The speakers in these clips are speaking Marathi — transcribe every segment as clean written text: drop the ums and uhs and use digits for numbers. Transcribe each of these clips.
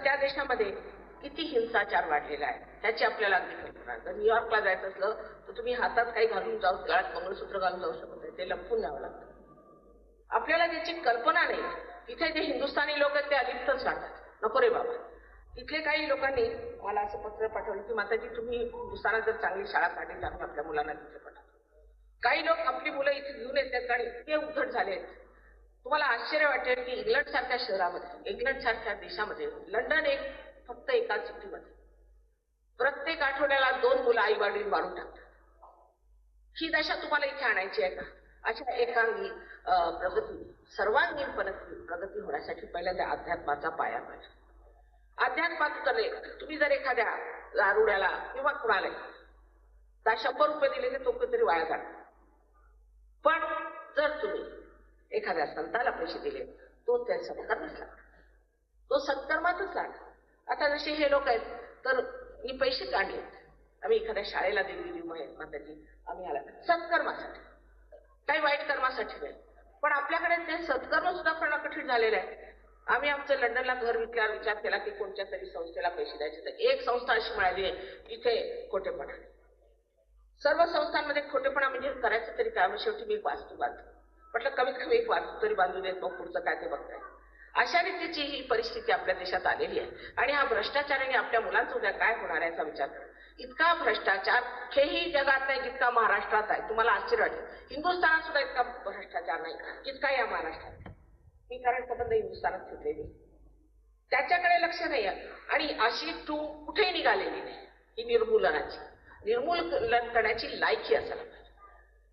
त्या देशामध्ये किती हिंसाचार वाढलेला आहे त्याची आपल्याला अगदी कल्पना. जर न्यूयॉर्कला जायचं असलं तर तुम्ही हातात काही घालून जाऊ, गळ्यात मंगळसूत्र घालून जाऊ शकत नाही, ते लपवून न्यावं लागतं. आपल्याला त्याची कल्पना नाही. तिथे जे हिंदुस्थानी लोक आहेत ते अलिप्तच राहतात. नको रे बाबा. तिथले काही लोकांनी मला असं पत्र पाठवलं की माताजी तुम्ही हिंदुस्थानात जर चांगली शाळा काढली तर आम्ही आपल्या मुलांना तिथे पाठवतो. काही लोक आपली मुलं इथे घेऊन येतात आणि इतके उद्धट झाले. तुम्हाला आश्चर्य वाटेल की इंग्लंड सारख्या शहरामध्ये, इंग्लंड सारख्या देशामध्ये, लंडन एक फक्त एका सिटीमध्ये प्रत्येक आठवड्याला 2 मुलं आई वडील मारून टाकतात. ही दशा तुम्हाला इथे आणायची आहे का? अशा एकांगी प्रगती, सर्वांगीण प्रगती होण्यासाठी पहिल्यांदा अध्यात्माचा पाया पाहिजे. अध्यात्मात उतरले. तुम्ही जर एखाद्या दारुड्याला किंवा कुणाला 100 रुपये दिले तर तो कधीतरी वाया जाणार. पण जर तुम्ही एखाद्या संताला पैसे दिले तो त्या सत्कर्मच लागला, तो सत्कर्मातच लागला. आता जसे हे लोक आहेत तर मी पैसे काढले, आम्ही एखाद्या शाळेला दिलेली माताजी आम्ही आला सत्कर्मासाठी, काही वाईट कर्मासाठी नाही. पण आपल्याकडे ते सत्कर्म सुद्धा करणं कठीण झालेलं आहे. आम्ही आमचं लंडनला घर विकल्यावर विचार केला की कोणत्या तरी संस्थेला पैसे द्यायचे, तर एक संस्था अशी मिळाली तिथे खोटेपणा. सर्व संस्थांमध्ये खोटेपणा म्हणजे करायचं तरी काय. शेवटी मी एक वास्तू बांधतो म्हटलं, कमीत कमी एक वास्तू तरी बांधू देत, मग पुढचं काय ते बघताय. अशा रीतीची ही परिस्थिती आपल्या देशात आलेली आहे. आणि हा भ्रष्टाचाराने आपल्या मुलांचा उद्या काय होणार आहे याचा विचार करा. इतका भ्रष्टाचार कुठेही जगात नाही जितका महाराष्ट्रात आहे. तुम्हाला आश्चर्य वाटेल, हिंदुस्थानात सुद्धा इतका भ्रष्टाचार नाही जितका या महाराष्ट्रात. मी कारण संबंध हिंदुस्थानात फिरलेली, त्याच्याकडे लक्ष नाही आहे. आणि अशी कुठेही निघालेली नाही ही निर्मूलनाची. निर्मूलन करण्याची लायकी असायला पाहिजे.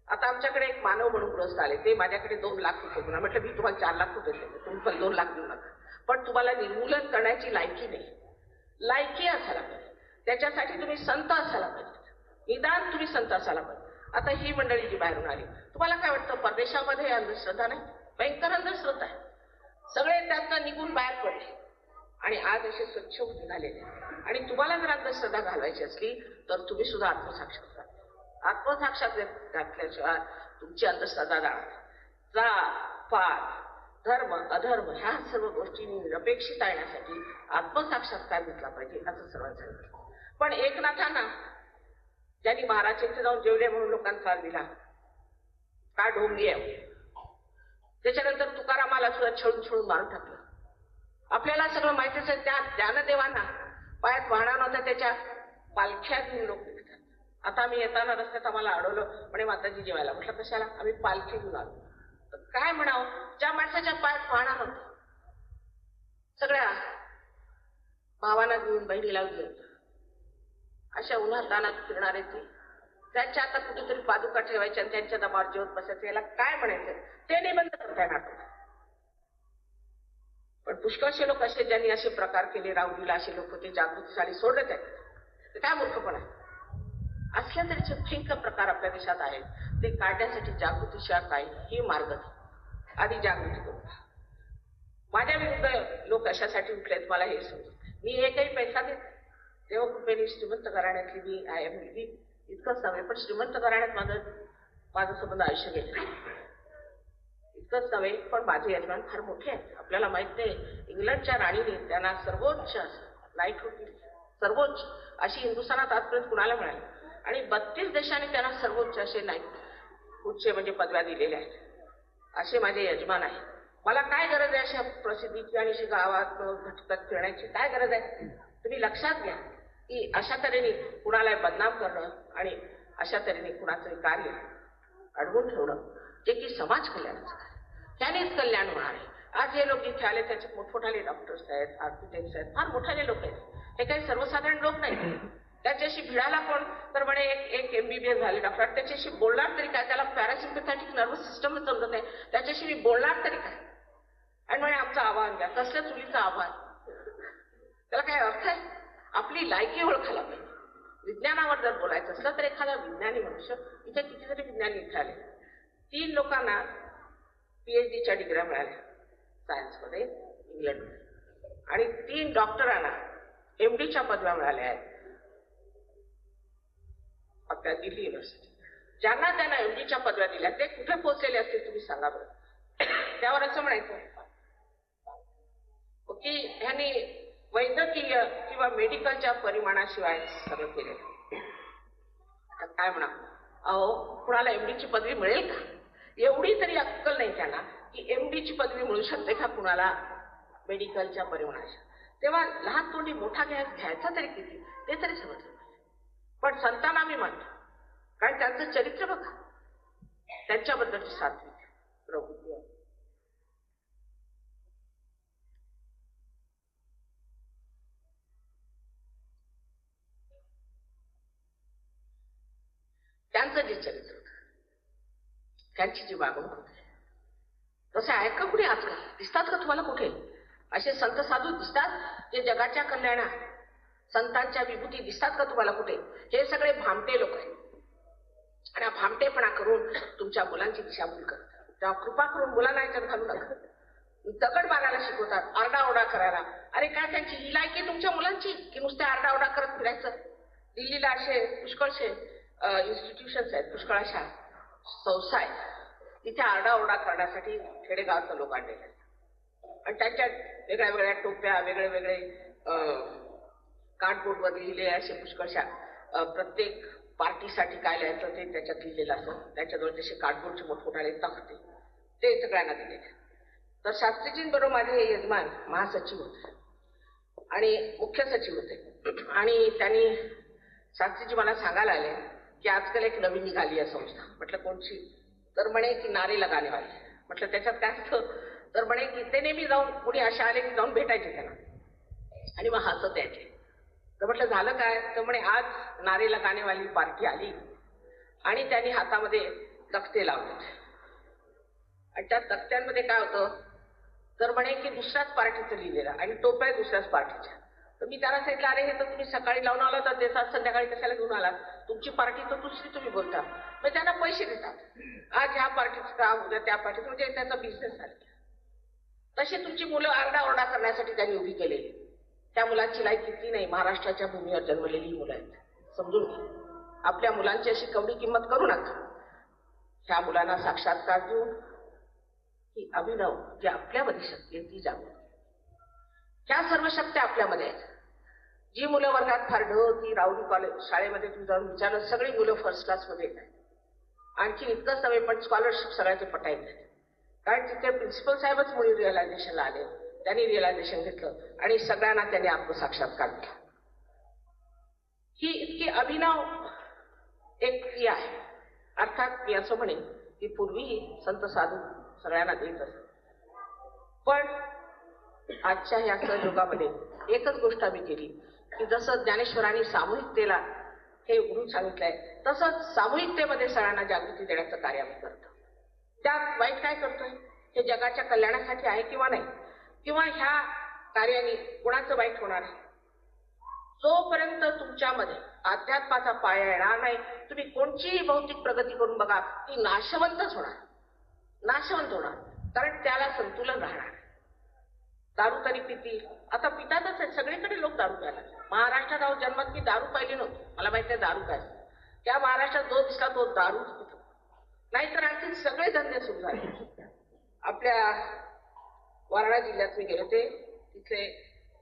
आता आमच्याकडे एक मानव म्हणून ग्रस्त आले, ते माझ्याकडे 2 लाख रुपये गुन्हा. म्हटलं मी तुम्हाला 4 लाख रुपये देते, तुम्ही पण 2 लाख देऊ नका. पण तुम्हाला निर्मूलन करण्याची लायकी नाही. लायकी असायला पाहिजे. त्याच्यासाठी तुम्ही संत असायला पाहिजे, निदान तुम्ही संत असायला पाहिजे. आता ही मंडळी जी बाहेरून आली, तुम्हाला काय वाटतं परदेशामध्ये अंधश्रद्धा नाही? भयंकर अंधश्रद्धा आहे. सगळे त्यातनं निघून बाहेर पडले आणि आज असे स्वच्छ निघालेले. आणि तुम्हाला जर अंधश्रद्धा घालवायची असली तर तुम्ही सुद्धा आत्मसाक्षात करा. आत्मसाक्षात घातल्याशिवाय तुमची अंधश्रद्धा जाणार. जात पात धर्म अधर्म ह्या सर्व गोष्टी निरपेक्षित आणण्यासाठी आत्मसाक्षात्कार घेतला पाहिजे असं सर्वांचं सांगितलं. पण एकनाथांना ज्यांनी महाराज इथे जाऊन जेवले म्हणून लोकांचा त्रास दिला, का ढोंगी आहे. त्याच्यानंतर तुकारामाला सुद्धा छळून छळून मारून टाकलं. आपल्याला सगळं माहितीच आहे. त्या ज्ञानदेवांना पायात वाहणार नव्हता, त्याच्या पालख्या घेऊन लोक निघतात. आता आम्ही येताना रस्त्यात आम्हाला अडवलं, म्हणे माताजी जेवायला. म्हटलं कशाला? आम्ही पालखी घेऊन आलो. तर काय म्हणावं, ज्या माणसाच्या पायात वाहणार नव्हतं, सगळ्या भावांना घेऊन बहिणीला घेऊन अशा उन्हात तानात फिरणारे ते, त्यांच्या आता कुठेतरी पादुका ठेवायच्या आणि त्यांच्या दबावर जेवत बसायचं, याला काय म्हणायचं? ते नाही बंद करता येणार. पण पुष्कळशे लोक असे ज्यांनी असे प्रकार केले, राहुलीला असे लोक ते जागृतीसाठी सोडत आहेत. ते काय मूर्खपणा आहे. असल्या तऱ्हेचे भयंकर प्रकार आपल्या देशात आहेत. ते काढण्यासाठी जागृतीशिवाय काहीही मार्ग नाही. आधी जागृती करू. माझ्या विरुद्ध लोक अशासाठी उठलेत मला हे समजत. मी एकही पैसा देत देवकृपेने श्रीमंत घराण्यातली मी आहे मुलगी, इतकंच नव्हे पण श्रीमंत घराण्यात माझं संबंध आयुष्य गेले. इतकंच नव्हे पण माझे यजमान फार मोठे आहेत. आपल्याला माहित नाही, इंग्लंडच्या राणीने त्यांना सर्वोच्च नाईटहूड दिली, सर्वोच्च अशी हिंदुस्थानात आजपर्यंत कुणाला मिळाली. आणि 32 देशांनी त्यांना सर्वोच्च असे नाईटहूडचे म्हणजे पदव्या दिलेल्या आहेत. असे माझे यजमान आहे. मला काय गरज आहे अशा प्रसिद्धीची आणि अशी गावात भटकत फिरण्याची? काय गरज आहे? तुम्ही लक्षात घ्या की अशा तऱ्हेने कुणाला बदनाम करणं आणि अशा तऱ्हेने कुणाचं कार्य अडवून ठेवणं जे की समाज कल्याणाचं आहे, त्यानेच कल्याण होणार आहे. आज हे लोक जिथे आले त्याचे मोठमोठाले डॉक्टर्स आहेत, आर्किटेक्ट्स आहेत, फार मोठाले लोक आहेत. हे काही सर्वसाधारण लोक नाही. त्याच्याशी भिडाला कोण तर म्हणे एक MBBS झाले डॉक्टर, त्याच्याशी बोलणार तरी काय? त्याला पॅरासिम्पॅथॅटिक नर्वस सिस्टम समजत आहे, त्याच्याशी मी बोलणार तरी काय? आणि म्हणे आमचं आव्हान घ्या. कसल्या चुलीचं आव्हान? त्याला काय अर्थ आहे? आपली लायकी ओळखायला पाहिजे. विज्ञानावर जर बोलायचं असलं तर एखादा विज्ञानी मनुष्य, इथे कितीतरी विज्ञानी इथे आले. 3 लोकांना PhDच्या डिग्र्या मिळाल्या सायन्समध्ये इंग्लंडमध्ये, आणि 3 डॉक्टरांना MDच्या पदव्या मिळाल्या आहेत आपल्या दिल्ली युनिव्हर्सिटी. ज्यांना त्यांना MDच्या पदव्या दिल्या ते कुठे पोहोचलेले असतील तुम्ही सांगा बरं. त्यावर असं म्हणायचं की ह्यांनी वैद्यकीय किंवा मेडिकलच्या परिमाणाशिवाय सगळं केलेलं. काय म्हणा, अहो कुणाला एमडीची पदवी मिळेल का? एवढी तरी अक्कल नाही त्यांना की एमडीची पदवी मिळू शकते का कुणाला मेडिकलच्या परिमाणाच्या. तेव्हा लहान तोंडी मोठा घ्यायचा तरी किती ते तरी समजलं. पण संतांना मी मानतो, कारण त्यांचं चरित्र बघा, त्यांच्याबद्दलची सात्विक प्रवृत्ती आहे. त्यांचं जे चरित्र होतं, त्यांची जी वागणूक होती, तसे आहे का कुठे आजकाल? दिसतात का तुम्हाला कुठे असे संत साधू दिसतात जे जगाच्या कल्याणा संतांच्या विभूती दिसतात का तुम्हाला कुठे? हे सगळे भामटे लोक आहेत आणि भामटेपणा करून तुमच्या मुलांची दिशाभूल करतात. तेव्हा कृपा करून मुलांना याच्यात घालू नका. दगड मारायला शिकवतात, आरडाओरडा करायला. अरे काय त्यांची ही लायकी तुमच्या मुलांची की नुसते आरडाओरडा करत फिरायचं? दिल्लीला असे पुष्कळशे इन्स्टिट्यूशन्स आहेत, पुष्कळ अशा संस्था आहेत, तिथे आरडाओरडा करण्यासाठी खेडेगावातले लोक आणलेले आहेत आणि त्यांच्या वेगळ्या वेगळ्या टोप्या, वेगळे वेगळे कार्डबोर्डवर लिहिले असे पुष्कळशा प्रत्येक पार्टीसाठी काय लिहायचं ते त्याच्यात लिहिलेलं असं. त्यांच्याजवळ जसे कार्डबोर्डचे मोठमोठाले तख्ते ते सगळ्यांना दिलेले. तर शास्त्रीजींबरोबर माझे हे यजमान महासचिव होते आणि मुख्य सचिव होते आणि त्यांनी शास्त्रीजी मला सांगायला आले की आजकाल एक नवीन निघाली आहे संस्था. म्हटलं कोणची? तर म्हणे की नारे लगाने वाली. म्हटलं त्याच्यात काय असतं? तर म्हणे की ते नेहमी जाऊन कुणी अशा आले की जाऊन भेटायचे त्यांना आणि मग हसत यायचे. तर म्हटलं झालं काय? तर म्हणे आज नारे लगाने वाली पार्टी आली आणि त्यांनी हातामध्ये तख्ते लावले आणि त्या तख्त्यांमध्ये काय होतं तर म्हणे की दुसऱ्याच पार्टीचं लिहिलेलं आणि टोप्या दुसऱ्याच पार्टीच्या. तर मी त्याला सांगितलं, अरे हे तर तुम्ही सकाळी लावून आला तर देतात, संध्याकाळी कशाला घेऊन आला? तुमची पार्टी तर दुसरी तुम्ही बोलता. मग त्यांना पैसे देतात, आज ह्या पार्टीचं काम, उद्या त्या पार्टीचं, म्हणजे त्याचा बिझनेस झाला. तशी तुमची मुलं आरडाओरडा करण्यासाठी त्यांनी उभी केलेली. त्या मुलांची लायक किती नाही, महाराष्ट्राच्या भूमीवर जन्मलेली मुलं आहेत, समजून घ्या. आपल्या मुलांची अशी कवडी किंमत करू नका. ह्या मुलांना साक्षात्कार देऊन ही अभिनव जी आपल्यामध्ये शक्ती आहे ती जागृत. ह्या सर्व शक्त्या आपल्यामध्ये आहेत. जी मुलं वर्गात फार ढ, ती राऊडी कॉलेज शाळेमध्ये तुम्ही जाऊन विचारलं, सगळी मुलं फर्स्ट क्लासमध्ये येत आहेत. आणखी इतकंच नव्हे पण स्कॉलरशिप सगळ्याचे पटायत आहेत, कारण तिथे प्रिन्सिपल साहेबच मुली रिअलायझेशनला आले. त्यांनी रिअलायझेशन घेतलं आणि सगळ्यांना त्यांनी आत्मसाक्षात्कार दिला. ही इतकी अभिनव एक क्रिया आहे. अर्थात मी असं म्हणेन की पूर्वीही संत साधू सगळ्यांना देत असत, पण आजच्या ह्या सहयोगामध्ये एकच गोष्ट आम्ही केली की जसं ज्ञानेश्वरांनी सामूहिकतेला हे उघडून सांगितलंय, तसंच सामूहिकतेमध्ये सगळ्यांना जागृती देण्याचं कार्य आम्ही करतो. त्यात वाईट काय करतोय? हे जगाच्या कल्याणासाठी आहे किंवा नाही, किंवा ह्या कार्याने कोणाचं वाईट होणार आहे? जोपर्यंत तुमच्यामध्ये अध्यात्माचा पाया येणार नाही, तुम्ही कोणतीही भौतिक प्रगती करून बघा, ती नाशवंतच होणार, नाशवंत होणार. कारण त्याला संतुलन राहणार. दारू तरी पितील, आता पितातच आहे, सगळीकडे लोक दारू प्यायला. महाराष्ट्रात आहोत जन्मात मी दारू पाहिली नव्हती, मला माहिती आहे दारू काय. त्या महाराष्ट्रात जो दिसला तो दारूच पितो, नाहीतर आणखी सगळे धंदे सुरू झाले. आपल्या वारणा जिल्ह्यात मी गेले होते, तिथले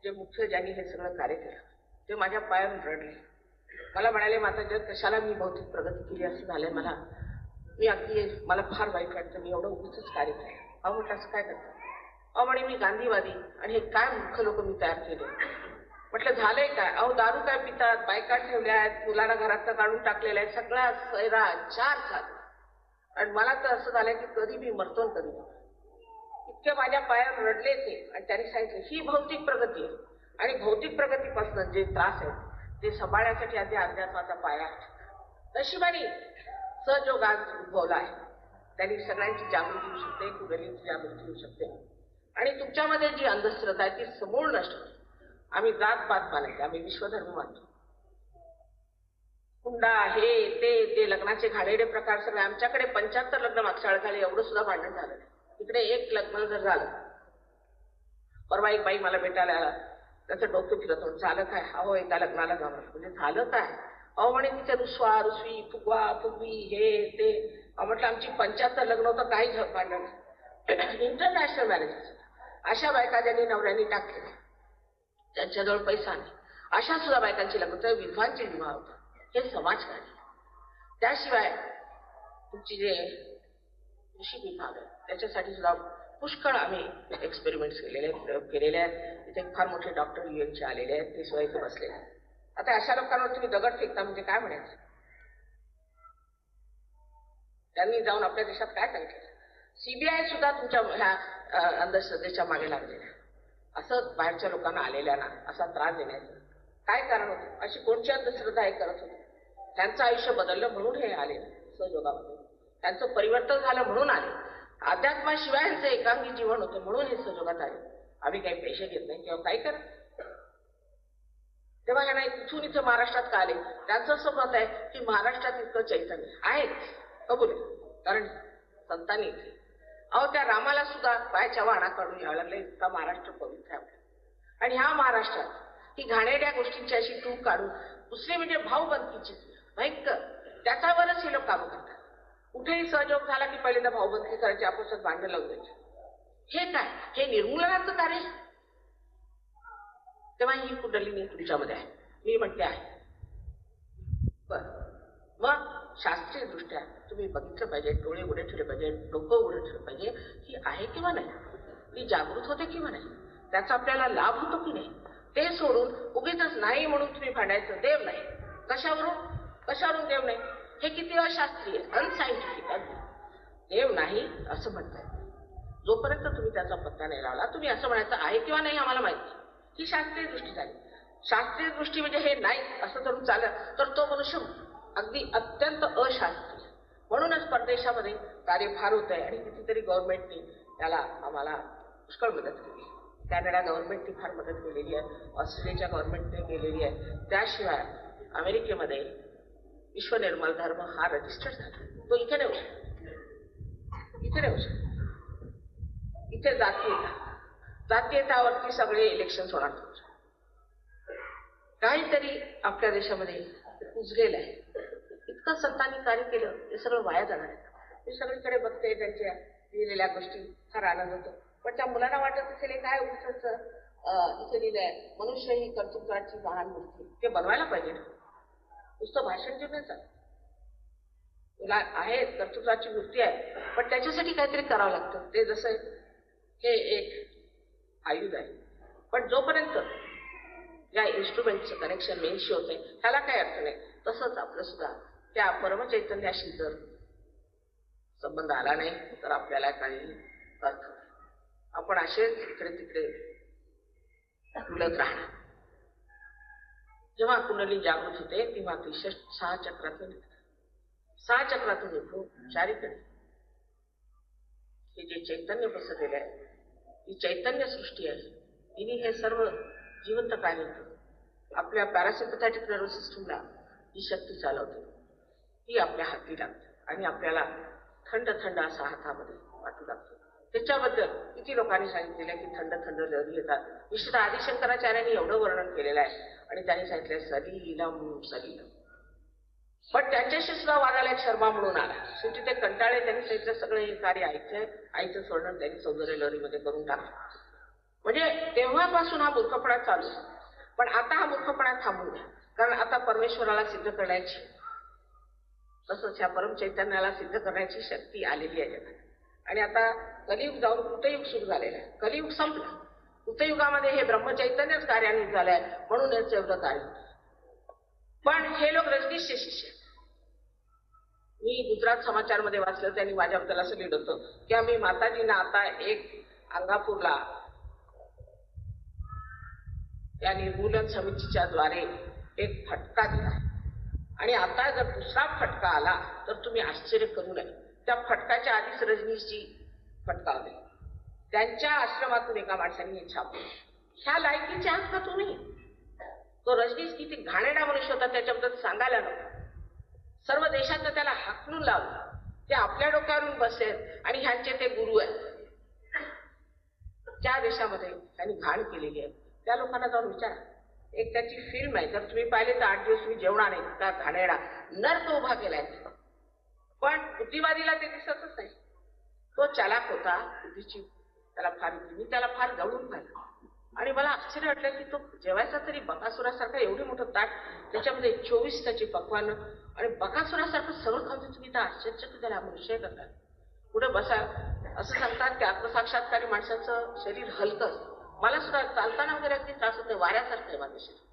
जे मुख्य ज्यांनी हे सगळं कार्य केलं ते माझ्या पायावर रडले. मला म्हणाले, माता कशाला मी भौतिक प्रगती केली असं झालंय मला, मी अगदी मला फार वाईट वाटतं, मी एवढं उगीच कार्य केलं. अहो म्हटलं असं काय करतं? अहो म्हणे मी गांधीवादी आणि हे काय मूर्ख लोक मी तयार केले. म्हटलं झालंय काय? अहो दारू काय पितात, बायका ठेवल्या आहेत, मुलांना घरात काढून टाकलेला आहे, सगळा सैरा चार झाला आणि मला तर असं झालंय की कधी मी मरतो कधी. इतके माझ्या पायावर रडले ते आणि त्यांनी सांगितलं ही भौतिक प्रगती आहे आणि भौतिक प्रगतीपासून जे त्रास आहेत ते सांभाळण्यासाठी आधी अध्यात्माचा पाया आहे. नशिबाने सहयोग आज उद्भवला आहे, त्यांनी सगळ्यांची जागृती होऊ शकते, कुंडलींची जागृती होऊ शकते आणि तुमच्यामध्ये जी अंधश्रद्धा आहे ती समूळ नष्ट होते. आम्ही जात-पात मानायचे, आम्ही विश्वधर्म मानतो. हुंडा हे ते लग्नाचे घाणेरडे प्रकार सगळे आमच्याकडे 75 लग्न मागच्या वेळेस झाले, एवढं सुद्धा भांडण झालं. इकडे एक लग्न जर झालं, परवा एक बाई मला भेटायला आला, त्याचं डोकं फिरत होतं, झालं काय? अहो एका लग्नाला जाणार. म्हणजे झालं काय? अहो म्हणे तिथे रुसवा रुसवी, फुगवा फुगवी, हे ते. म्हटलं आमची 75 लग्न होतं, काही भांडण. इंटरनॅशनल मॅरेजेस अशा बायका ज्यांनी नवऱ्यांनी टाकले, त्यांच्या त्यांच्याजवळ पैसा नाही, अशा सुद्धा बायकांची लग्न होतं, विधवांची विवाह होतात. हे समाजकार्य. त्याशिवाय तुमची जे कृषी विभाग आहे त्याच्यासाठी सुद्धा पुष्कळ आम्ही एक्सपेरिमेंट्स केलेले आहेत, प्रयोग केलेले आहेत. इथे फार मोठे डॉक्टर युएनचे आलेले आहेत, ते सुद्धा इथे बसलेले आहेत. आता अशा लोकांवर तुम्ही दगड फेकता म्हणजे काय म्हणायचं? त्यांनी जाऊन आपल्या देशात काय सांगितलं? सीबीआय सुद्धा तुमच्या ह्या अंधश्रद्धेच्या मागे लागलेला आहे. असं बाहेरच्या लोकांना आलेल्या ना असा त्रास देण्याचं काय कारण होतं? अशी कोणती अंधश्रद्धा हे करत होते? त्यांचं आयुष्य बदललं म्हणून हे आले सहयोगामध्ये, त्यांचं परिवर्तन झालं म्हणून आले. अध्यात्माशिवाय यांचं एकांगी जीवन होतं म्हणून हे सहयोगात आले. आम्ही काही पैसे घेत नाही किंवा काही करत. तेव्हा यांना इथून इथं महाराष्ट्रात का आले? त्यांचं असं मत आहे की महाराष्ट्रात इतकं चैतन्य आहेच, कबूल आहे, कारण संतांनी इथे अहो त्या रामाला सुद्धा पायाच्या वाणा काढून यावं लागलं, इतका महाराष्ट्र पवित्र आहे. आणि ह्या महाराष्ट्रात ही घाणेरड्या गोष्टींची अशी टूक काढून दुसरी म्हणजे भाऊबंदकीची भयंकर, त्याच्यावरच हे लोक कामं करतात. कुठेही सहयोग झाला की पहिल्यांदा भाऊबंदकी करायची, आपसात भांडण लावून द्यायची. हे काय? हे निर्मूलनाचं कार्य. तेव्हा ही कुंडलिनी तुमच्यामध्ये आहे, मी म्हणते आहे. बर मग शास्त्रीय दृष्ट्या तुम्ही बघितलं पाहिजे, डोळे उघडे ठेवले पाहिजे, डोकं उघडे ठेवलं पाहिजे, ही आहे किंवा नाही, ती जागृत होते किंवा नाही, त्याचा आपल्याला लाभ होतो की नाही. ते सोडून उगीच नाही म्हणून तुम्ही भांडायचं. देव नाही कशावरून देव नाही? हे किती अशास्त्रीय, अनसायंटिफिक. देव नाही असं म्हणताय, जोपर्यंत तुम्ही त्याचा पत्ता नाही लावला, तुम्ही असं म्हणायचं आहे किंवा नाही आम्हाला माहिती, ही शास्त्रीय दृष्टी झाली. शास्त्रीय दृष्टी म्हणजे हे नाही असं धरून चाललं तर तो मनुष्य अगदी अत्यंत अशास्त्रीय. म्हणूनच परदेशामध्ये कार्य फार होत आहे आणि कितीतरी गव्हर्नमेंटनी त्याला आम्हाला पुष्कळ मदत केली. कॅनडा गव्हर्नमेंटनी फार मदत केलेली आहे, ऑस्ट्रेलियाच्या गव्हर्नमेंटने केलेली आहे. त्याशिवाय अमेरिकेमध्ये विश्व निर्मल धर्म हा रजिस्टर झाला, तो इथे नाही होऊ शकतो. इथे जातीयतावरती सगळे इलेक्शन होणार. काहीतरी आपल्या देशामध्ये उजलेलं आहे. इतकं संतांनी कार्य केलं, ते सगळं वाया जाणार आहे. मी सगळीकडे बघते त्यांच्या लिहिलेल्या गोष्टी, फार आनंद होतो. पण त्या मुलांना वाटत असेल काय उगाच इथे लिहिलंय, मनुष्य ही कर्तृत्वाची महान मूर्ती, ते बनवायला पाहिजे ना. नुसतं भाषण घेऊन चालतं. तुला आहे कर्तृत्वाची मूर्ती आहे, पण त्याच्यासाठी काहीतरी करावं लागतं. ते जसं हे एक आयुध आहे, पण जोपर्यंत या इन्स्ट्रुमेंटचं कनेक्शन मेनशी होत आहे त्याला काही अर्थ नाही. तसंच आपलं सुद्धा त्या परमचैतन्याशी जर संबंध आला नाही तर आपल्याला काही अर्थ नाही. आपण असेच इकडे तिकडे उलट राहणार. जेव्हा कुंडली जागृत होते तेव्हा ती 6 चक्रातून निघते. 6 चक्रातून निघून चारीकडे हे जे चैतन्य पसरलेलं आहे, ही चैतन्य सृष्टी आहे. तिने हे सर्व जिवंत कार्य आपल्या पॅरासिम्पॅथॅटिक नर्वस सिस्टमला ही शक्ती चालवते, ती आपल्या हाती लागते आणि आपल्याला थंड थंड असा हातामध्ये वाटू लागतो. त्याच्याबद्दल किती लोकांनी सांगितलेलं आहे की थंड थंड लहरी येतात. विशेषतः आदिशंकराचार्यांनी एवढं वर्णन केलेलं आहे आणि त्यांनी सांगितलंय सलीलम सलीलम. पण त्यांच्याशी सुद्धा वादाला एक शर्मा म्हणून आला. शेवटी ते कंटाळे, त्यांनी सांगितलं सगळं हे कार्य आईचं वर्णन त्यांनी सौंदर्य लहरीमध्ये करून टाकलं. म्हणजे तेव्हापासून हा मूर्खपणा चालू आहे. पण आता हा मूर्खपणा थांबू द्या, कारण आता परमेश्वराला सिद्ध करण्याची, तसंच ह्या परमचैतन्याला सिद्ध करण्याची शक्ती आलेली आहे जगात. आणि आता कलियुग जाऊन कृतयुग सुरू झालेलं आहे. कलियुग संपलं. कृतयुगामध्ये हे ब्रह्मचैतन्यच कार्यान्वित झालंय, म्हणून याचं एवढं कार्य. पण हे लोक रजनीशचे शिष्य. मी गुजरात समाचारमध्ये वाचलं, त्यांनी माझ्याबद्दल असं लिहिलं होतं की आम्ही माताजींना आता एक अंगापूरला या निर्मूलन समितीच्या द्वारे एक फटका दिला आणि आता जर दुसरा फटका आला तर तुम्ही आश्चर्य करू नये. त्या फटकाच्या आधीच रजनीशजी फटकावले. त्यांच्या आश्रमातून एका माणसाने हे छापलं. ह्या लायकीचे आहात का तुम्ही? तो रजनीश किती घाणेरडा मनुष्य होता त्याच्याबद्दल सांगायला नको. सर्व देशातनं त्याला हाकलून लावलं. ते आपल्या डोक्यावरून बसले आणि ह्यांचे ते गुरु आहेत. ज्या देशामध्ये त्यांनी घाण केलेली आहे त्या लोकांना जाऊन विचारा. एक त्याची फिल्म आहे, जर तुम्ही पाहिले तर 8 दिवस मी जेवणार नाही, त्या घाणेरडा नर्क उभा केलाय. पण बुद्धिवादीला ते दिसतच नाही. तो चालाक होता, बुद्धीची त्याला फार, मी त्याला फार जवळून पाहिलं. आणि मला आश्चर्य वाटलं की तो जेवायचा तरी बकासुरासारखा एवढी मोठं ताट, त्याच्यामध्ये 24 त्याची पकवान, आणि बकासुरासारखं सगळं खाऊन तुम्ही तर आश्चर्य की त्याला मनुष्य करतात. पुढे बसा असं सांगतात की आत्मसाक्षात्कारी माणसाचं शरीर हलकं असतं. मला सुद्धा चालताना वगैरे अगदी त्रास होतो, वाऱ्यासारखं आहे माझं शरीर.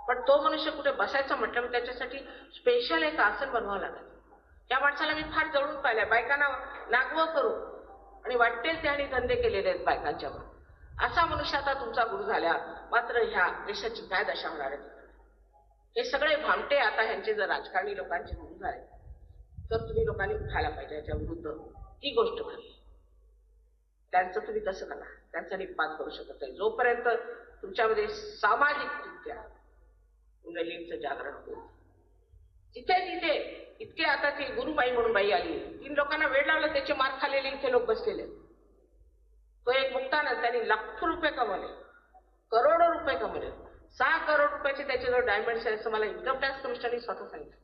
पण तो मनुष्य कुठे बसायचं म्हटलं की त्याच्यासाठी स्पेशल एक आसन बनवावं लागेल. त्या माणसाला मी फार जवळून पाहिलंय, बायकांना नागवं करू आणि वाटेल ते आणि धंदे केलेले आहेत बायकांच्यावर. असा मनुष्य आता तुमचा गुरु झाल्या मात्र ह्या देशाची काय दशा होणार आहे? हे सगळे भामटे आता ह्यांचे जर राजकारणी लोकांचे गुरु झाले तर तुम्ही लोकांनी उठायला पाहिजे याच्या विरुद्ध. ही गोष्ट खरी. त्यांचं तुम्ही कसं करा, त्यांचा निपात करू शकत नाही जोपर्यंत तुमच्यामध्ये सामाजिकरित्या कुंडलींचं जागरण होईल. जिथे तिथे इतके आता ती गुरुबाई म्हणून बाई आली, 3 लोकांना वेळ लावला, त्याचे मार खाल्लेले इथे लोक बसलेले. तो एक मुक्तानंद, त्यांनी लाखो रुपये कमवले, करोडो रुपये कमवले. 6 करोड रुपयाचे त्याच्याजवळ डायमंड्स आहे असं मला इन्कम टॅक्स कमिशनरने स्वतः सांगितलं.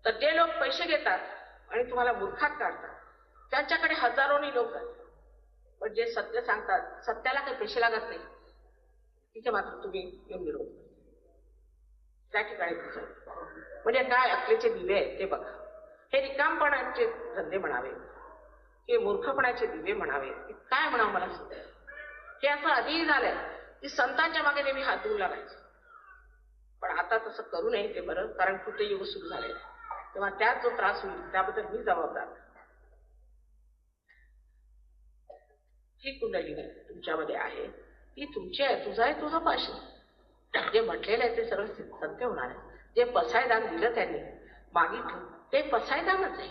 तर जे लोक पैसे घेतात आणि तुम्हाला मूर्खात काढतात त्यांच्याकडे हजारोनी लोक जातात. पण जे सत्य सांगतात, सत्याला काही पैसे लागत नाही, तिथे मात्र तुम्ही येऊन विरोध करता. त्या ठिकाणी म्हणजे काय अकलेचे दिवे आहेत ते बघा. हे रिकामपणाचे धंदे म्हणावे, हे मूर्खपणाचे दिवे म्हणावे, काय म्हणावं मला सुद्धा. हे असं आधीही झालंय की संतांच्या मागे नेहमी हात धुवून लागायचे. पण आता तसं करू नये ते बरं, कारण कुठे युग सुरू झालेला आहे. तेव्हा त्यात जो त्रास होईल त्याबद्दल मी जबाबदार. ही कुंडली तुमच्यामध्ये आहे, ती तुमची आहे, तुझा आहे, तुझं पाशी. जे म्हटलेलं आहे ते सगळं सत्य होणार आहे. जे पसायदान दिलं त्यांनी मागितलं ते पसायदानच आहे.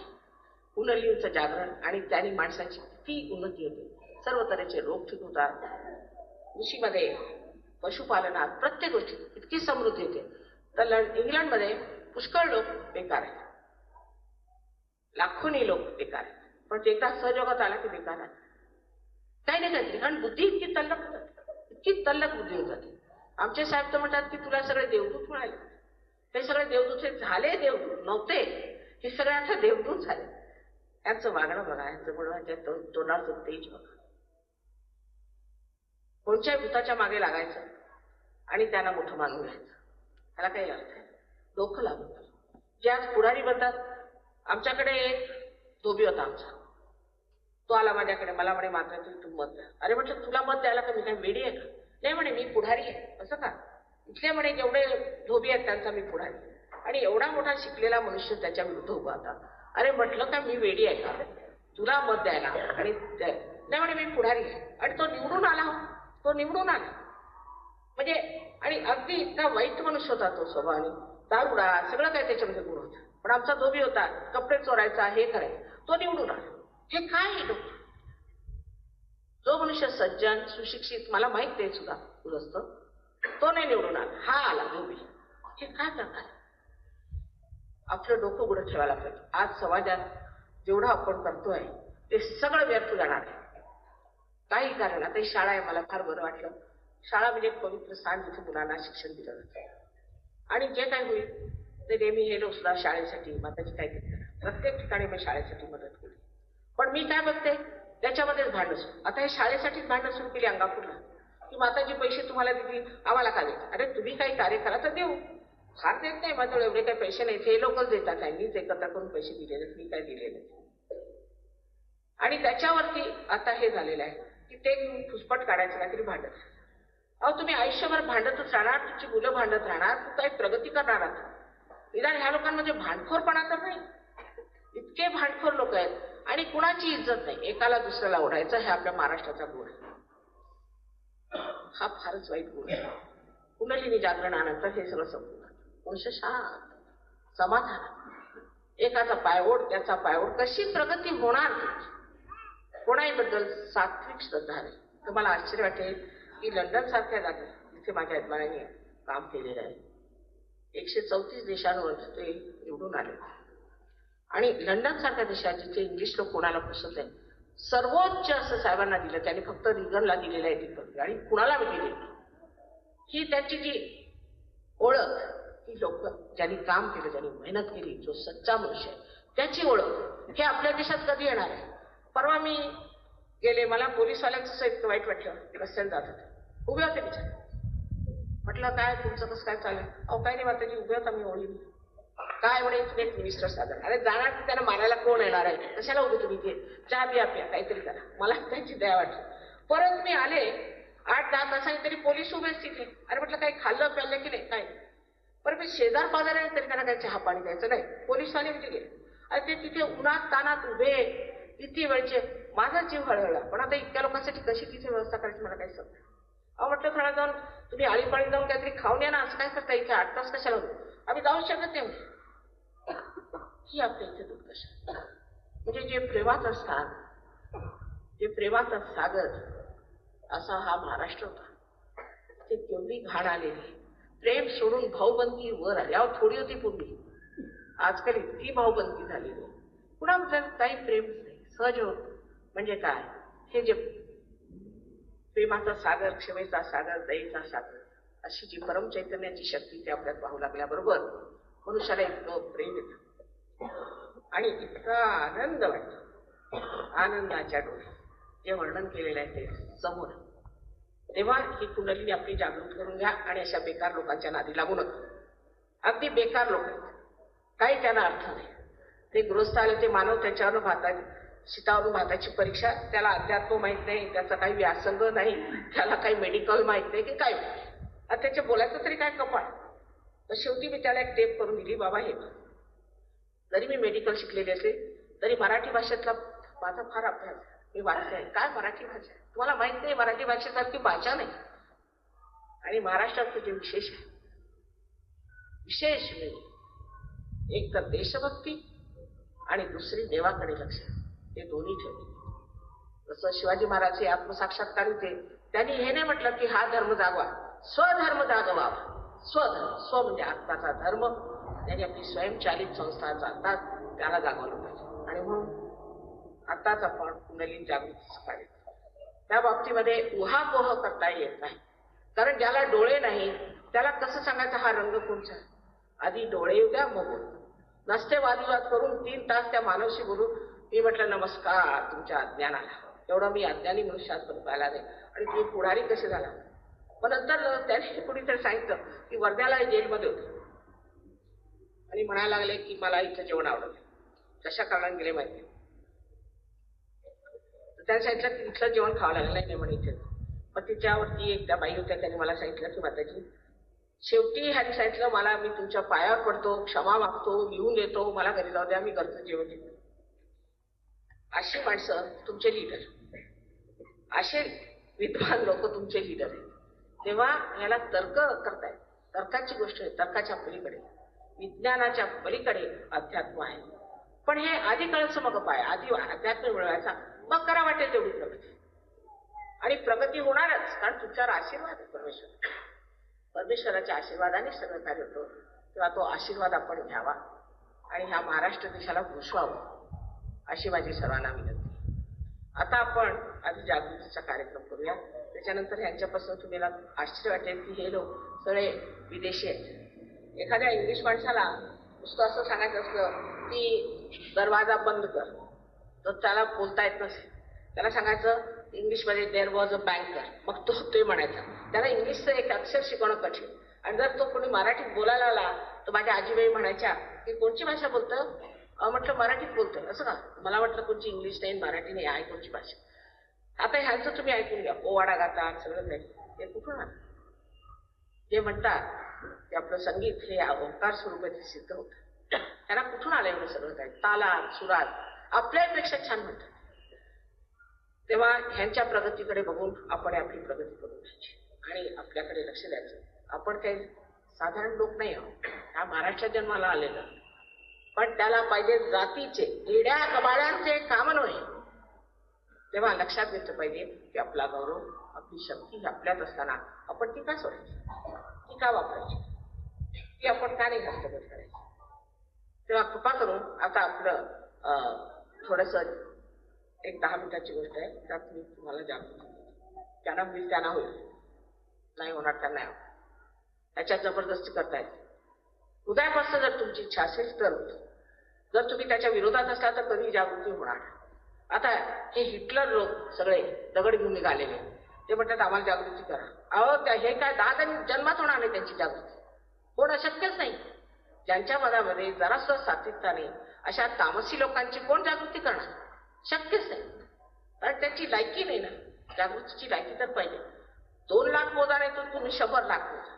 कुंडलींचं जागरण आणि त्यांनी माणसाची किती उन्नती होते, सर्व तऱ्हेचे रोग ठीक होतात. कृषीमध्ये, पशुपालनात, प्रत्येक गोष्टीत इतकी समृद्धी येते. तर इंग्लंडमध्ये पुष्कळ लोक बेकार आहेत, लाखोनी लोक बेकार आहेत. पण ते एकदा सहयोगात आला की बेकार आहे काही नाही काहीतरी, कारण बुद्धी इतकी तल्लक होतात, इतकी तल्लक बुद्धी होत जाते. आमचे साहेब तर म्हणतात की तुला सगळे देवदूत मिळाले. हे सगळे देवदूत हे झाले देवदूत नव्हते, हे सगळे आता देवदूत झाले. यांचं वागणं बघा, यांचं म्हणून तोंडाचं तेज बघा. कोणत्याही भूताच्या मागे लागायचं आणि त्यांना मोठं मानून घ्यायचं, त्याला काही अर्थ आहे? डोकं लागून. जे आज पुढारी बनतात, आमच्याकडे एक धोबी होता आमचा, तो आला माझ्याकडे, मला म्हणे मात्र तू मत द्या. अरे म्हटलं तुला मत द्यायला का मी काय वेडी आहे का? नाही म्हणे मी पुढारी आहे. असं का? इथले म्हणे जेवढे धोबी आहेत त्यांचा मी पुढारी, आणि एवढा मोठा शिकलेला मनुष्य त्याच्या विरुद्ध उभा होता. अरे म्हटलं का मी वेडी आहे का तुला मत द्यायला? आणि नाही म्हणे मी पुढारी आहे. आणि तो निवडून आला, तो निवडून आला म्हणजे, आणि अगदी इतका वाईट मनुष्य होता तो स्वभावाने, दारुडा सगळं काय त्याच्यामध्ये गुण होता. पण आमचा धोबी होता, कपडे चोरायचा, हे करायचा, तो निवडून आला. हे काय आहे डोकं? जो मनुष्य सज्जन सुशिक्षित, मला माहित ते सुद्धा दुरस्त, तो नाही निवडून आला, हा आला धोबी. हे काय प्रकार? आपलं डोकं उघडं ठेवायला पाहिजे. आज समाजात जेवढं आपण करतोय ते सगळं व्यर्थ जाणार आहे. काही कारण, आता ही शाळा आहे, मला फार बरं वाटलं. शाळा म्हणजे एक पवित्र स्थान जिथे मुलांना शिक्षण दिलं जातं. आणि जे काय होईल ते नेहमी हे लोक सुद्धा शाळेसाठी, माताची काय केली, प्रत्येक ठिकाणी मी शाळेसाठी मदत केली. पण मी काय बघते त्याच्यामध्येच भांडण सुरू. आता हे शाळेसाठीच भांडण सुरू केली अंगापूरला, की माताजी पैसे तुम्हाला दिली, आम्हाला का देत? अरे तुम्ही काही कार्य करा तर देऊ, फार देत नाही माझ्याजवळ एवढे काही पैसे नाही, हे लोकच देतात. काय मीच एकत्र करून पैसे दिलेले, मी काय दिलेले. आणि त्याच्यावरती आता हे झालेलं आहे की ते फुसपट काढायचं काहीतरी भांडत. अहो तुम्ही आयुष्यभर भांडतच राहणार, तुमची मुलं भांडत राहणार, तू काही प्रगती करणार आहात? निदान ह्या लोकांमध्ये भांडखोरपणा तर नाही. इतके भांडखोर लोक आहेत आणि कुणाची इज्जत नाही, एकाला दुसऱ्याला ओढायचं, हे आपल्या महाराष्ट्राचा गुण आहे. हा फारच वाईट गुण आहे. कुंडलिनी जागरणानंतर हे सगळं संपून मनुष्य शांत, समाधान, एकाचा पायओढ त्याचा पायओढ, कशी प्रगती होणार? कोणाही बद्दल सात्विक श्रद्धा आहे. तुम्हाला आश्चर्य वाटेल की लंडन सारख्या जागी जिथे माझ्या यजमानाने काम केलेलं आहे, 134 देशांवर ते निवडून आले. आणि लंडन सारख्या देशात जिथे इंग्लिश लोक कोणाला पुसत आहे, सर्वोच्च असं साहेबांना दिलं. त्यांनी फक्त रिगनला दिलेलं आहे ती पदवी, आणि कुणाला दिली ही त्याची जी ओळख, ही लोक ज्यांनी काम केलं, ज्यांनी मेहनत केली, जो सच्चा मनुष्य आहे त्याची ओळख, हे आपल्या देशात कधी येणार आहे? परवा मी गेले, मला पोलीसवाल्यांचं इतकं वाईट वाटलं. रस्त्याने जात होते, उभे होते बिचारे. म्हटलं काय तुमचं कसं काय चालेल? अहो काय नाही माताजी, उभे होता मी ओळी. काय म्हणे तुम्ही एक मिनिस्टर सादर. अरे जाणार की त्यांना मारायला कोण येणार आहे? कशाला उभे तुम्ही ते? चहा पिया पिया काहीतरी करा. मला त्यांची दया वाटली. परत मी आले 8-10 तासांनी तरी पोलीस उभेच तिथे. अरे म्हटलं काही खाल्लं प्यायलं की नाही? काय? पण मी शेजार पाजाऱ्याने तरी त्यांना काही चहा पाणी द्यायचं नाही. पोलिसवाले म्हणजे गेले. अरे ते तिथे उन्हात तानात उभे किती वेळचे. माझा जीव हळहळला. पण आता इतक्या लोकांसाठी कशी तिथे व्यवस्था करायची मला काही समजलं. अहो म्हटलं थोडा जाऊन तुम्ही आळीपाळी जाऊन काहीतरी खाऊन या ना. असं काय करता इथे 8 तास कशाला होतो? आम्ही जाऊ शकत नाही. ही आपल्या इथे दुर्दशा. म्हणजे जे प्रेमाचं स्थान, जे प्रेमाचा सागर असा हा महाराष्ट्र होता. ते तेवढी घाण आलेली. प्रेम सोडून भाऊबंदी वर आली. अहो थोडी होती पूर्वी. आजकाल इतकी भाऊबंदी झालेली. पुन्हा म्हटलं काही प्रेम नाही, सहज होत. म्हणजे काय? हे जे प्रेमाचा सागर, क्षमेचा सागर, दयेचा सागर, अशी जी परम चैतन्याची शक्ती ते आपल्यात पाहू लागल्याबरोबर मनुष्याला इतकं प्रेम येतं आणि इतका आनंद वाटतो. आनंदाच्या डोळे जे वर्णन केलेलं आहे ते समोर. तेव्हा ही कुंडली आपली जागृत करून घ्या आणि अशा बेकार लोकांच्या नादी लागू नका. अगदी बेकार लोक, काही त्यांना अर्थ नाही. ते गृहस्थ आले, ते मानव त्याच्यावर भातात शितावरून भाताची परीक्षा. त्याला अध्यात्म माहित नाही, त्याचा काही व्यासंग नाही, त्याला काही मेडिकल माहित नाही की काय. आता त्याच्या बोलायचं तरी काय कपाळ. तर शेवटी मी त्याला एक टेप करून दिली. बाबा हे जरी मी मेडिकल शिकलेली असेल तरी मराठी भाषेतला माझा फार अभ्यास. मी वाचते. काय मराठी भाषा? तुम्हाला माहित नाही मराठी भाषेसारखी भाषा नाही. आणि महाराष्ट्राचं जे विशेष आहे, विशेष म्हणजे एक तर देशभक्ती आणि दुसरी देवाकडे लक्ष, हे दोन्ही ठेवले. जसं शिवाजी महाराज हे आत्मसाक्षात्कार होते, त्यांनी हे नाही म्हटलं की हा धर्म जागवा, स्वधर्म जागवा. स्वधर्म, स्व म्हणजे आत्माचा धर्म. त्यांनी आपली स्वयंचालित संस्था चालतात त्याला जागवलं पाहिजे. आणि म्हणून आताच आपण कुंडली जागृतीचं कार्य, त्या बाबतीमध्ये उहापोह करता येत नाही. कारण ज्याला डोळे नाही त्याला कसं सांगायचं हा रंग कोणचा? आधी डोळे येऊ द्या मग बोल. नसते वादविवाद करून 3 तास त्या मानवशी बोलून मी म्हटलं नमस्कार तुमच्या अज्ञानाला. एवढं मी अज्ञानी मनुष्यात पाहिला नाही. आणि तुम्ही पुढारी कसे झाला? पण नंतर त्याने कुणीतरी सांगितलं की वर्ध्याला जेलमध्ये होते आणि म्हणायला लागले की मला इथं जेवण आवडत. कशा कारणाने गेले माहिती? त्याने सांगितलं की इथलं जेवण खावं लागलं नाही म्हणे इथे. मग तिच्यावरती एक त्या बाई होत्या, त्यांनी मला सांगितलं की माताजी शेवटी ह्याने सांगितलं मला मी तुमच्या पायावर पडतो, क्षमा मागतो, लिहून देतो, मला घरी जाऊ द्या, मी घरचं जेवण देतो. अशी माणसं तुमचे लीडर, असे विद्वान लोक तुमचे लीडर आहेत. तेव्हा याला तर्क करतायत. तर्काची गोष्ट आहे, तर्काच्या पलीकडे विज्ञानाच्या पलीकडे अध्यात्म आहे. पण हे आधी कळायचं मग पाय, आधी अध्यात्म मिळवायचा, मग करा वाटेल तेवढी प्रगती. आणि प्रगती होणारच, कारण तुमच्यावर आशीर्वाद आहे परमेश्वर. परमेश्वराच्या आशीर्वादाने सगळं कार्य होतं. तेव्हा तो आशीर्वाद आपण घ्यावा आणि ह्या महाराष्ट्र देशाला घुसवावं अशी माझी सर्वांना विनंती. आता आपण आधी जागृतीचा कार्यक्रम करूया. त्याच्यानंतर ह्यांच्यापासून तुम्हाला आश्चर्य वाटेल की हे लोक सगळे विदेशी आहेत. एखाद्या इंग्लिश माणसाला नुसतं असं सांगायचं असलं की दरवाजा बंद कर, तर त्याला बोलता येत नसेल. त्याला सांगायचं इंग्लिशमध्ये देअर वॉज अ बँकर, मग तो ते म्हणायचा. त्याला इंग्लिशचं एक अक्षर शिकवणं कठीण. आणि जर तो कोणी मराठीत बोलायला आला तर माझ्या आजीबाई म्हणायच्या की कोणची भाषा बोलतं? म्हटलं मराठीत बोलतोय. असं का? मला वाटलं कोणची इंग्लिश नाही मराठी नाही, आहे कोणची भाषा. आता ह्यांचं तुम्ही ऐकून घ्या. पोवाडा गातात सगळं नाही, हे कुठून आलं? जे म्हणतात की आपलं संगीत हे ओंकार स्वरूपाचे सिद्ध होतं, त्यांना कुठून आलं एवढं सगळं काय? तालात सुरात आपल्यापेक्षा छान म्हणतात. तेव्हा ह्यांच्या प्रगतीकडे बघून आपण आपली प्रगती करून घ्यायची आणि आपल्याकडे लक्ष द्यायचं. आपण काही साधारण लोक नाही आहोत. हा महाराष्ट्रात जन्माला आलेलं, पण त्याला पाहिजे जातीचे लेड्या कबाळ्यांचे काम नव्हे. तेव्हा लक्षात घेतलं पाहिजे की आपला गौरव, आपली शक्ती आपल्यात असताना आपण ती का सोडायची, ती का वापरायची, ती आपण का नाही हस्तगत करायची. तेव्हा कृपा करून आता आपलं थोडंसं एक 10 मिनिटाची गोष्ट आहे, त्यात मी तुम्हाला जागृत. त्यांना होईल त्यांना होईल, नाही होणार त्यांना नाही. त्याच्यात जबरदस्ती करतायत. हृदयापासून जर तुमची इच्छा असेल तर, जर तुम्ही त्याच्या विरोधात असला तर कधी जागृती होणार. आता हे हिटलर लोक सगळे दगड घेऊन निघालेले, ते म्हणतात आम्हाला जागृती करा. अहो हे काय 10 जन्मात होणार नाही त्यांची जागृती, होणं शक्यच नाही. ज्यांच्या मनामध्ये जरासं सात्विकता नाही अशा तामसी लोकांची कोण जागृती करणार? शक्यच नाही. कारण त्याची लायकी नाही ना. जागृतीची लायकी तर पाहिजे. 2 लाख मोजा नाही तर तुम्ही 100 लाख मोजा.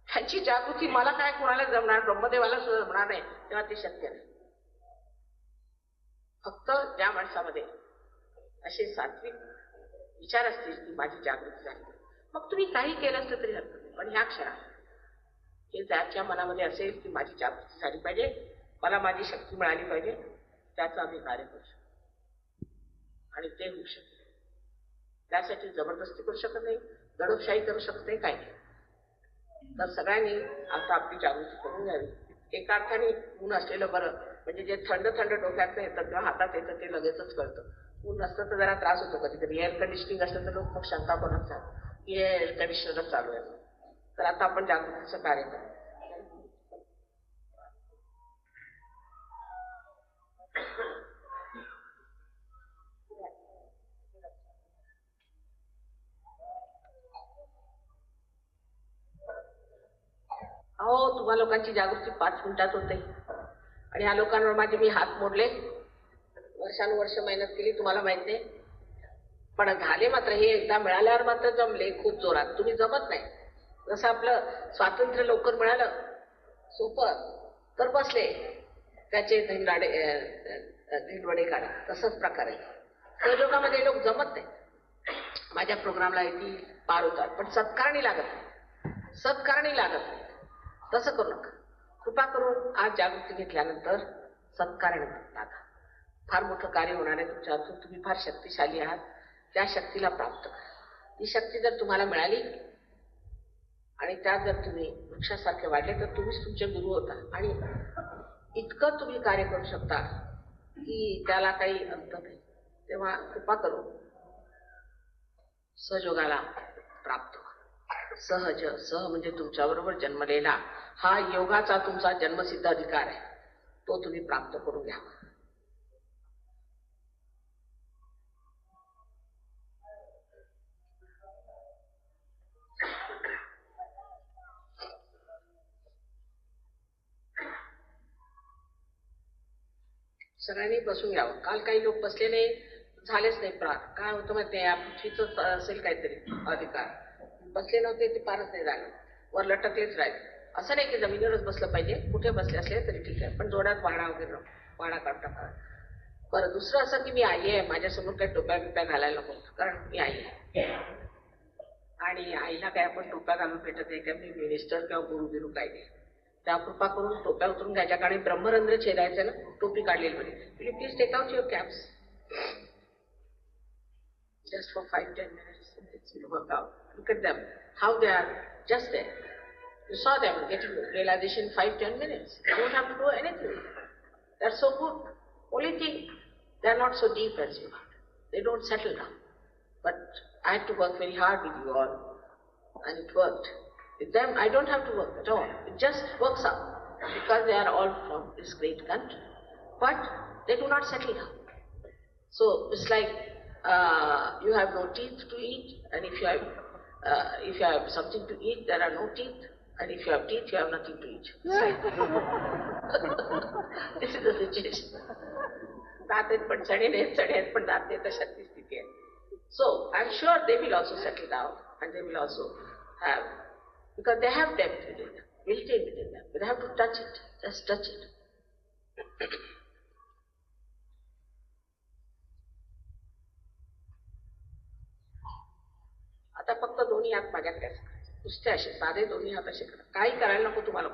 ह्याची जागृती मला काय कोणाला जमणार, ब्रह्मदेवाला सुद्धा जमणार नाही, तेव्हा ते शक्य नाही. फक्त ज्या माणसामध्ये असे सात्विक विचार असतील की माझी जागृती झाली, मग तुम्ही काही केलं असलं तरी हरकत नाही. पण ह्या क्षणात हे त्याच्या मनामध्ये असेल की माझी जागृती झाली पाहिजे, मला माझी शक्ती मिळाली पाहिजे, त्याचं आम्ही कार्य करू शकतो आणि ते होऊ शकते. त्यासाठी जबरदस्ती करू शकत नाही, दडपशाही करू शकत नाही, काही नाही. तर सगळ्यांनी आता आपली जागृती करून घ्यावी. एका अर्थाने ऊन असलेलं बरं, म्हणजे जे थंड थंड डोक्यात येतं किंवा हातात येतं ते लगेचच कळतं. ऊन नसतं तर जरा त्रास होतो कधी कधी. एअर कंडिशनिंग असलं तर लोक मग शंका पण असतात की हे एअर कंडिशनरच चालू आहे. तर आता आपण जागृतीचं कार्य करू. अहो तुम्हा लोकांची जागृती 5 मिनिटात होते आणि ह्या लोकांवर माझे मी हात मोडले, वर्षानुवर्ष मेहनत केली, तुम्हाला माहित नाही. पण झाले मात्र हे एकदा मिळाल्यावर मात्र जमले खूप जोरात. तुम्ही जमत नाही. जसं आपलं स्वातंत्र्य लवकर मिळालं सोपं तर बसले त्याचे धिंडवडे काढा, तसंच प्रकारे सहयोगामध्ये लोक जमत नाही. माझ्या प्रोग्रामला येतील, पार होतात, पण सत्कारणी लागत नाही, सत्कारणी लागत नाही. तसं करू नका. कृपा करून आज जागृती घेतल्यानंतर सत्कारणी लागा. फार मोठं कार्य होणार आहे तुमच्या हातून. तुम्ही फार शक्तिशाली आहात, त्या शक्तीला प्राप्त करा. ती शक्ती जर तुम्हाला मिळाली आणि त्यात जर तुम्ही वृक्षासारखे वाढले तर तुम्हीच तुमचे गुरु होता आणि इतकं तुम्ही कार्य करू शकता की त्याला काही अंत नाही. तेव्हा कृपा करून सहयोगाला प्राप्त व्हा. सहज, सह म्हणजे तुमच्याबरोबर जन्मलेला हा योगाचा तुमचा जन्मसिद्ध अधिकार आहे, तो तुम्ही प्राप्त करून घ्या. सगळ्यांनी बसून घ्यावं. काल काही लोक बसले नाही, झालेच नाही प्रार. काय होतं माहिती आहे, पृथ्वीच असेल काहीतरी अधिकार, बसले नव्हते ते पारच नाही झाले, वर लटकलेच राहिले. असं नाही की जमिनीवरच बसलं पाहिजे, कुठे बसले असले तरी ठीक आहे, पण जोड्यात वाडा वगैरे वाडा काढ टाका. बरं, दुसरं असं की मी आई आहे, माझ्यासमोर काही टोप्या बिप्या घालायला नको, कारण मी आई आहे आणि आईला काय आपण टोप्या घालून भेटत नाही का, मी मिनिस्टर किंवा गुरु बिरू काही नाही. त्या कृपा करून टोप्या उतरून घ्यायच्या, कारण ब्रह्मरंध्र छेदायचं ना, टोपी काढलेली बरी. Please take out your caps just for 5-10 minutes. It's work out. Look at them, how they are just there. You saw them getting realization 5-10 minutes. They don't have to do anything. They're so good. Only thing, they're not so deep as you are. They don't settle down. But I had to work very hard with you all, and it worked. With them, I don't have to work at all. It just works out because they are all from this great country. But they do not settle down. So it's like you have no teeth to eat, and if you have something to eat, there are no teeth, and if you have teeth, you have nothing to eat. This is the situation. दात आहेत पण चढे नाहीत, चढे आहेत पण दात नाहीत, अशातली स्थिती आहे. So I'm sure they will also settle down, and they will also have, because they have depth within them, built in within them. They have to touch it, just touch it. आता फक्त दोन्ही हात माझ्याकडे नुसते असे साधे दोन्ही हात असे करा. काही करायला नको तुम्हाला,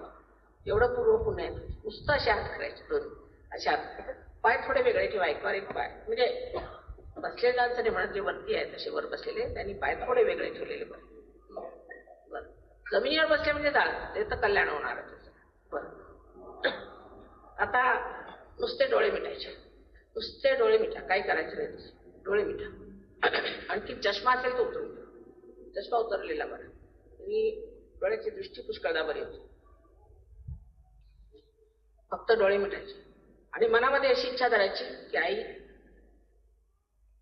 एवढं पूर्व पुण्य आहे. नुसतं असे हात करायचे दोन्ही, असे हात. पाय थोडे वेगळे ठेवा, एकवर एक पाय, म्हणजे बसलेल्यांचं नाही म्हणत, जे वरती आहेत तसे वर बसलेले त्यांनी पाय थोडे वेगळे ठेवलेले बरं. जमिनीवर बसले म्हणजे जाळ, ते तर कल्याण होणार. बरं, आता नुसते डोळे मिटायचे, नुसते डोळे मिटा, काही करायचं नाही, डोळे मिटा. आणखी चष्मा असेल तो उतरून, चष्मा उतरलेला बरं, आणि डोळ्याची दृष्टी पुष्कळदा बरी होती. फक्त डोळे मिटायचे आणि मनामध्ये अशी इच्छा करायची की आई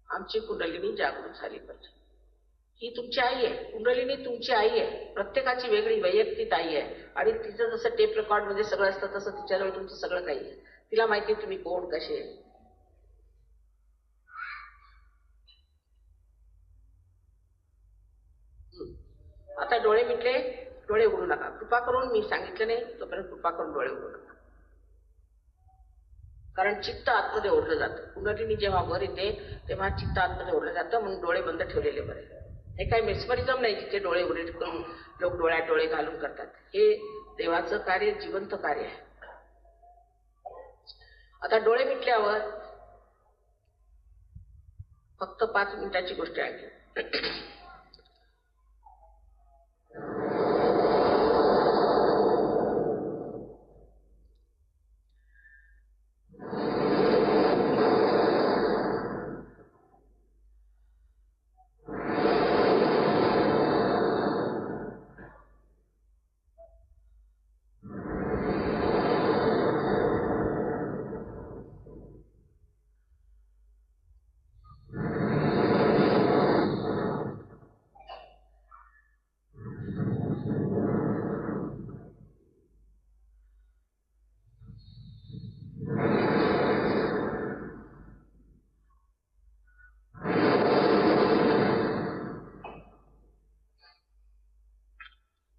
आमची कुंडलिनी जागृत झाली पाहिजे. ही तुमची आई आहे. कुंडलिनी तुमची आई आहे. प्रत्येकाची वेगळी वैयक्तिक आई आहे. आणि तिचं जसं टेप रेकॉर्ड मध्ये सगळं असतं तसं तिच्याजवळ तुमचं सगळं काही आहे. तिला माहिती आहे तुम्ही कोण, कसे आहे. आता डोळे मिटले, डोळे उघडू नका. कृपा करून मी सांगितलं नाही तोपर्यंत कृपा करून डोळे उघडू नका. कारण चित्त आतमध्ये ओढलं जातं. कुंडलिनी जेव्हा वर येते तेव्हा चित्त आतमध्ये ओढलं जातं, म्हणून डोळे बंद ठेवलेले बरे. हे काही मेस्मरिझम नाही जिथे डोळे उघडे करून लोक डोळ्यात डोळे घालून करतात. हे देवाचं कार्य, जिवंत कार्य आहे. आता डोळे मिटल्यावर फक्त 5 मिनिटाची गोष्ट आहे.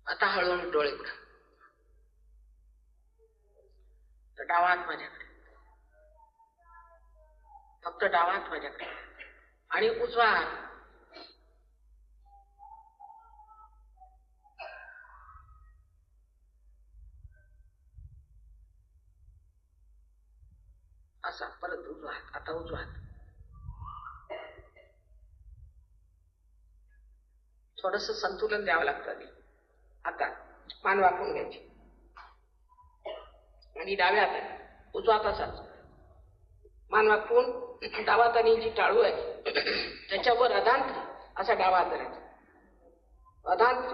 आता हळूहळू डोळे उघडा. तर डावा हात माझ्याकडे, फक्त डावा हात माझ्याकडे आणि उजवा हात असा. परत उजवा हात. आता उजवा हात. थोडस संतुलन द्यावं लागतं. आता मान वाकून घ्यायची आणि डाव्या हाताने उजवा हात असाच मान वाकून, डावा हाताने जी टाळू आहे त्याच्यावर अधांत्री असा डावा हात धरायचा. अधांत्री.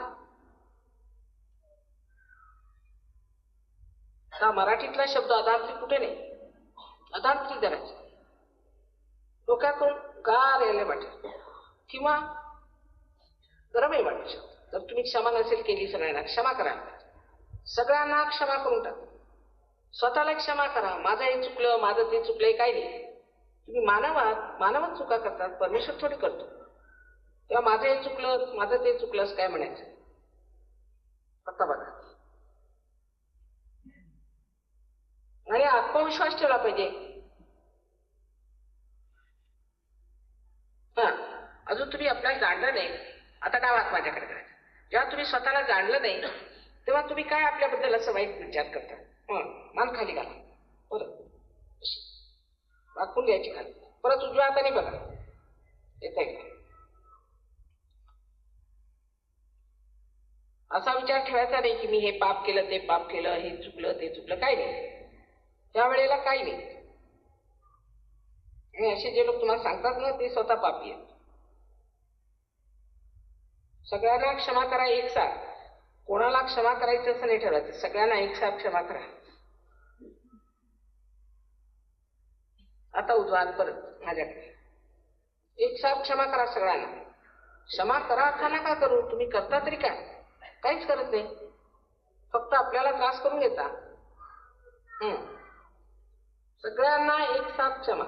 हा मराठीतला शब्द अधांत्री कुठे नाही. अधांत्री धरायचं. डोक्यातून गार यायला वाटेल किंवा गरमही वाटू शकतो. जर तुम्ही क्षमा नसेल केली सगळ्यांना क्षमा करा. सगळ्यांना क्षमा करून टाका. स्वतःला क्षमा करा. माझं हे चुकलं, माझं ते चुकलंय, काही नाही. तुम्ही मानव आहात, मानवच चुका करतात, परमेश्वर थोडी करतो. तेव्हा माझं हे चुकलं, माझं ते चुकलं असं काय म्हणायचं. फक्त बघा. आणि आत्मविश्वास ठेवला पाहिजे. हा, अजून तुम्ही आपल्याला जाणलं नाही. आता डावा हात माझ्याकडे करायचा. जेव्हा तुम्ही स्वतःला जाणलं नाही तेव्हा तुम्ही काय आपल्याबद्दल असं वाईट विचार करता. मान खाली घाला. परत वाकून घ्यायची खाली. परत उजव्या हाताने बघा. येत आहे का. असा विचार ठेवायचा नाही की मी हे पाप केलं, ते पाप केलं, हे चुकलं, ते चुकलं, काही नाही. त्यावेळेला काही नाही. आणि असे जे लोक तुम्हाला सांगतात ना ते स्वतः पापी आहेत. सगळ्यांना क्षमा करा एकसाथ. कोणाला क्षमा करायचं असं नाही ठरवायचं. सगळ्यांना एकसाथ क्षमा करा. आता उजवा हात परत माझ्याकडे. एकसाथ क्षमा करा सगळ्यांना. क्षमा करा असा नका करू. तुम्ही करता तरी काय, काहीच करत नाही. फक्त आपल्याला त्रास करून घेता. सगळ्यांना एकसाथ क्षमा.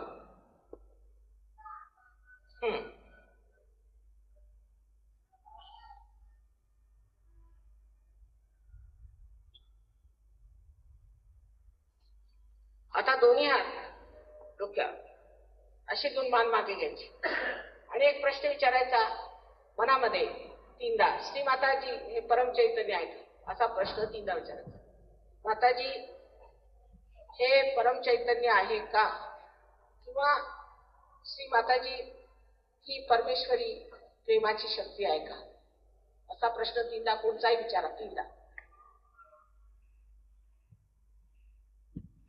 आता दोन्ही हात डोक्यावर असे दोन मान मागे घ्यायचे आणि एक प्रश्न विचारायचा मनामध्ये 3दा. श्री माताजी हे परम चैतन्य आहेत असा प्रश्न 3दा विचारायचा. माताजी हे परम चैतन्य आहे का, किंवा श्री माताजी ही परमेश्वरी प्रेमाची शक्ती आहे का, असा प्रश्न 3दा कोणताही विचारा. 3दा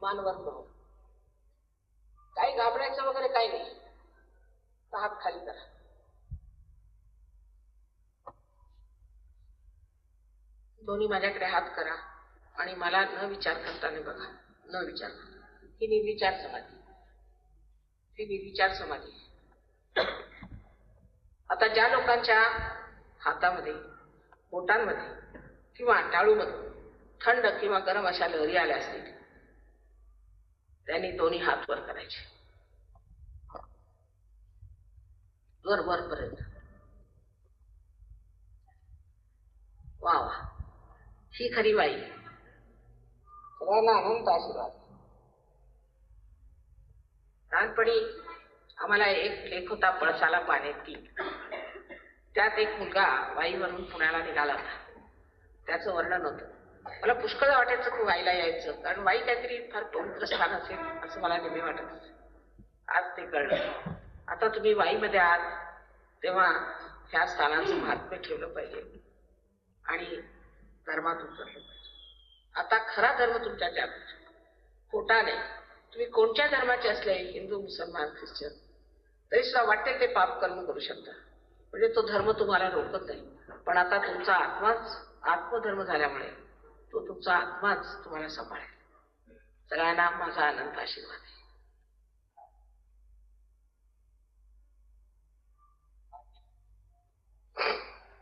मानवर करू. काही घाबरायचं वगैरे काही नाही. हात खाली करा. दोन्ही माझ्याकडे हात करा आणि मला न विचार करताना बघा. न विचार. ही निर्विचार समाधी. ही निर्विचार समाधी. आता ज्या लोकांच्या हातामध्ये, बोटांमध्ये किंवा टाळूमध्ये थंड किंवा गरम अशा लहरी आल्या असतील, त्यांनी दोन्ही हात वर करायचे, वर वरपर्यंत. वा वा, ही खरी वाई. सगळ्यांना अनंत आशीर्वाद. लहानपणी आम्हाला एक लेख होता, पळसाला पाण्यात. त्यात एक मुलगा वाईवरून पुण्याला निघाला होता. त्याचं वर्णन होतं. मला पुष्कळ वाटायचं की वाईला यायचं, कारण वाई काहीतरी फार पवित्र स्थान असेल असं मला नेहमी वाटत. आज ते कळलं. आता तुम्ही वाईमध्ये आहात तेव्हा ह्या स्थानाचं महात्म्य ठेवलं पाहिजे आणि धर्मात उतरलं पाहिजे. आता खरा धर्म तुमच्या जागृत, खोटा नाही. तुम्ही कोणत्या धर्माचे असले, हिंदू, मुसलमान, ख्रिश्चन, तरी सुद्धा वाटते ते पाप कर्म करू शकता, म्हणजे तो धर्म तुम्हाला रोखत नाही. पण आता तुमचा आत्माच आत्मधर्म झाल्यामुळे तो तुमचा आत्माच तुम्हाला सांभाळेल. सगळ्यांना माझा अनंत आशीर्वाद आहे.